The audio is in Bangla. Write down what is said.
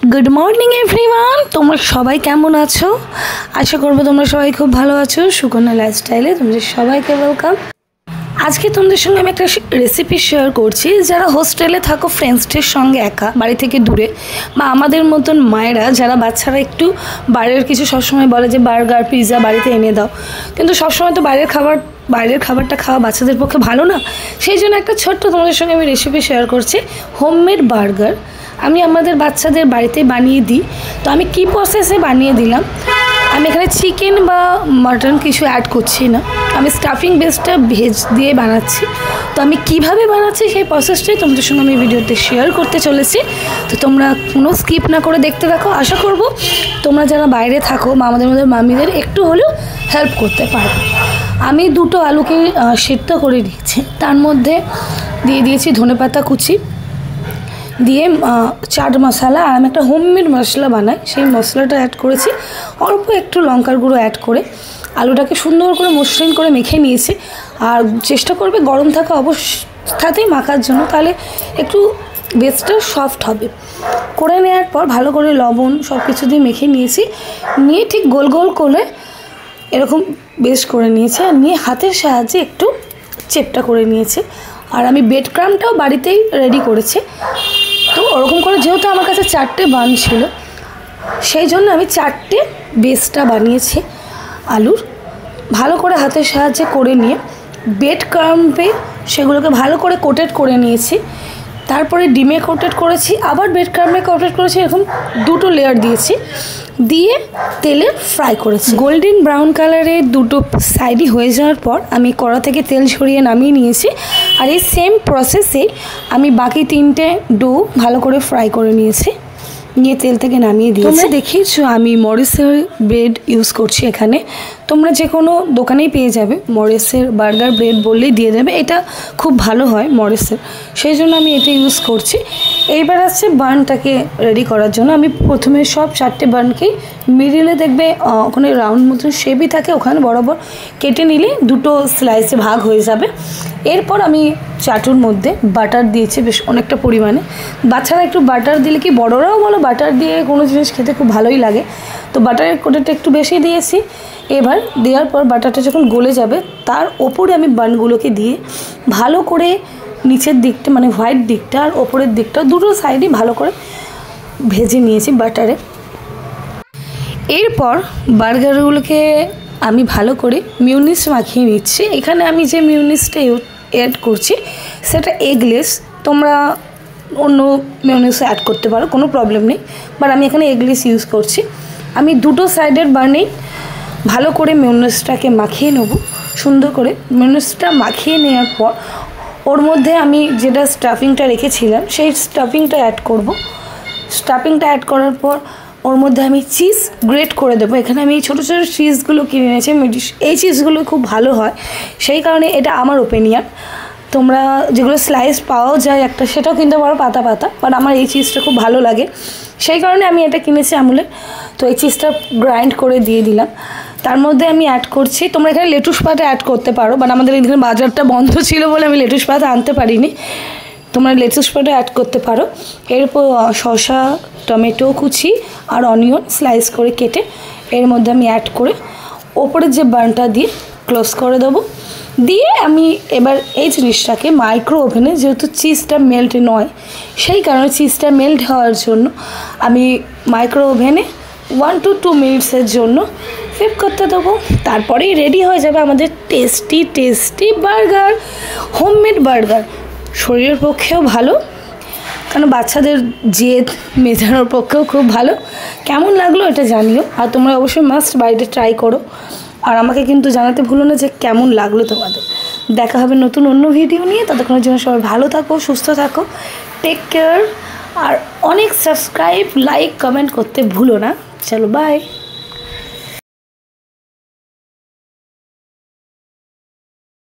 गुड मर्निंग एवरीवन তোমরা সবাই কেমন আছো আশা করব তোমরা সবাই খুব ভালো আছো সুকন্যা লাইফস্টাইলে তোমাদের সবাইকে ওয়েলকাম আজকে তোমাদের সঙ্গে আমি একটা রেসিপি শেয়ার করছি যারা হোস্টেলে থাকো ফ্রেন্ডসদের সঙ্গে একা বাড়ি থেকে দূরে বা আমাদের মতন মায়েরা যারা বাচ্চারা একটু বাইরের কিছু সবসময় বলে যে বার্গার পিৎজা বাড়িতে এনে দাও কিন্তু সবসময় তো বাইরের খাবারটা খাওয়া বাচ্চাদের পক্ষে ভালো না সেই জন্য একটা ছোট্ট তোমাদের সঙ্গে আমি রেসিপি শেয়ার করছি হোমমেড বার্গার আমি আমাদের বাচ্চাদের বাড়িতে বানিয়ে দিই তো আমি কি প্রসেসে বানিয়ে দিলাম আমি এখানে চিকেন বা মাটন কিছু অ্যাড করছি না আমি স্টাফিং বেসটা ভেজ দিয়ে বানাচ্ছি তো আমি কিভাবে বানাচ্ছি সেই প্রসেসটাই তোমাদের সঙ্গে আমি ভিডিওতে শেয়ার করতে চলেছি তো তোমরা কোনো স্কিপ না করে দেখতে থাকো আশা করব তোমরা যারা বাইরে থাকো বা আমাদের মধ্যে মামিদের একটু হলেও হেল্প করতে পারবে আমি দুটো আলুকে সিদ্ধ করে নিয়েছি তার মধ্যে দিয়ে দিয়েছি ধনেপাতা কুচি দিয়ে চাট মশলা আর আমি একটা হোমমেড মশলা বানাই সেই মশলাটা অ্যাড করেছি অল্প একটু লঙ্কার গুঁড়ো অ্যাড করে আলুটাকে সুন্দর করে মসৃণ করে মেখে নিয়েছি আর চেষ্টা করবে গরম থাকা অবস্থাতেই মাখার জন্য তাহলে একটু বেসটা সফট হবে করে নেওয়ার পর ভালো করে লবণ সব কিছু দিয়ে মেখে নিয়েছি নিয়ে ঠিক গোল গোল করে এরকম বেস করে নিয়েছি আর নিয়ে হাতের সাহায্যে একটু চেপটা করে নিয়েছি আর আমি ব্রেড ক্রাম্বটাও বাড়িতেই রেডি করেছি তো ওরকম করে যেহেতু আমার কাছে 4টে বান ছিল সেই জন্য আমি 4টে বেসটা বানিয়েছি আলুর ভালো করে হাতের সাহায্যে করে নিয়ে ব্রেড ক্রাম্বে সেগুলোকে ভালো করে কোটেড করে নিয়েছি তারপরে ডিমে কোটেড করেছি আবার ব্রেড ক্রাম্বে কোটেড করেছি এরকম দুটো লেয়ার দিয়েছি দিয়ে তেলে ফ্রাই করেছি গোল্ডেন ব্রাউন কালারে দুটো সাইডই হয়ে যাওয়ার পর আমি কড়া থেকে তেল ছড়িয়ে নামিয়ে নিয়েছি আর এই সেম প্রসেসে আমি বাকি 3টে ডো ভালো করে ফ্রাই করে নিয়েছি নিয়ে তেল থেকে নামিয়ে দিয়েছি তোমরা দেখিয়েছো আমি মরিসের ব্রেড ইউজ করছি এখানে তোমরা যে কোনো দোকানেই পেয়ে যাবে মরিসের বার্গার ব্রেড বললেই দিয়ে দেবে এটা খুব ভালো হয় মরিসের সেই জন্য আমি এটা ইউজ করছি এইবার আসছে বানটাকে রেডি করার জন্য আমি প্রথমে সব 4টে বানকেই মিডিলে দেখবে ওখানে রাউন্ড মতন শেপই থাকে ওখানে বরাবর কেটে নিলে দুটো স্লাইসে ভাগ হয়ে যাবে এরপর আমি চাটুর মধ্যে বাটার দিয়েছি বেশ অনেকটা পরিমাণে বাচ্চারা একটু বাটার দিলে কি বড়রাও বলো বাটার দিয়ে কোনো জিনিস খেতে খুব ভালোই লাগে তো বাটারের কোটাটা একটু বেশি দিয়েছি এবার দেওয়ার পর বাটারটা যখন গলে যাবে তার ওপরে আমি বানগুলোকে দিয়ে ভালো করে নিচের দিকটা মানে হোয়াইট দিকটা আর ওপরের দিকটা দুটো সাইডই ভালো করে ভেজে নিয়েছি বাটারে এরপর বার্গারগুলোকে আমি ভালো করে মিউনিস মাখিয়ে নিচ্ছি এখানে আমি যে মিউনিসটা অ্যাড করছি সেটা এগলেস তোমরা অন্য মিউনিস অ্যাড করতে পারো কোনো প্রবলেম নেই বাট আমি এখানে এগলেস ইউজ করছি আমি দুটো সাইডের বানেই ভালো করে মিউনিসটাকে মাখিয়ে নেব সুন্দর করে মিউনিসটা মাখিয়ে নেওয়ার পর ওর মধ্যে আমি যেটা স্টাফিংটা রেখেছিলাম সেই স্টাফিংটা অ্যাড করব স্টাফিংটা অ্যাড করার পর ওর মধ্যে আমি চিজ গ্রেট করে দেবো এখানে আমি ছোটো ছোটো চিজগুলো কিনে এনেছি এই চিজগুলো খুব ভালো হয় সেই কারণে এটা আমার ওপিনিয়ন তোমরা যেগুলো স্লাইস পাওয়াও যায় একটা সেটাও কিনতে পারো পাতা পাতা বাট আমার এই চিজটা খুব ভালো লাগে সেই কারণে আমি এটা কিনেছি আমুলের তো এই চিজটা গ্রাইন্ড করে দিয়ে দিলাম তার মধ্যে আমি অ্যাড করছি তোমরা এখানে লেটুস পাতা অ্যাড করতে পারো বাট আমাদের এখানে বাজারটা বন্ধ ছিল বলে আমি লেটুস পাতা আনতে পারিনি তোমরা লেটুস পাতা অ্যাড করতে পারো এরপর শসা টমেটো কুচি আর অনিয়ন স্লাইস করে কেটে এর মধ্যে আমি অ্যাড করে ওপরের যে বানটা দিয়ে ক্লোজ করে দেবো দিয়ে আমি এবার এই জিনিসটাকে মাইক্রো ওভেনে যেহেতু চিজটা মেল্ট নয় সেই কারণে চিজটা মেল্ট হওয়ার জন্য আমি মাইক্রো ওভেনে 1 to 2 মিনিটসের জন্য ফ্লিপ করতে দেবো তারপরেই রেডি হয়ে যাবে আমাদের টেস্টি বার্গার হোমমেড বার্গার শরীরের পক্ষেও ভালো কারণ বাচ্চাদের জেদ মেজানোর পক্ষেও খুব ভালো কেমন লাগলো এটা জানিও আর তোমরা অবশ্যই মাস্ট বাড়িতে ট্রাই করো আর আমাকে কিন্তু জানাতে ভুলো না যে কেমন লাগলো তোমাদের দেখা হবে নতুন অন্য ভিডিও নিয়ে ততক্ষণের জন্য সবাই ভালো থাকো সুস্থ থাকো টেক কেয়ার আর অনেক সাবস্ক্রাইব লাইক কমেন্ট করতে ভুলো না চলো বাই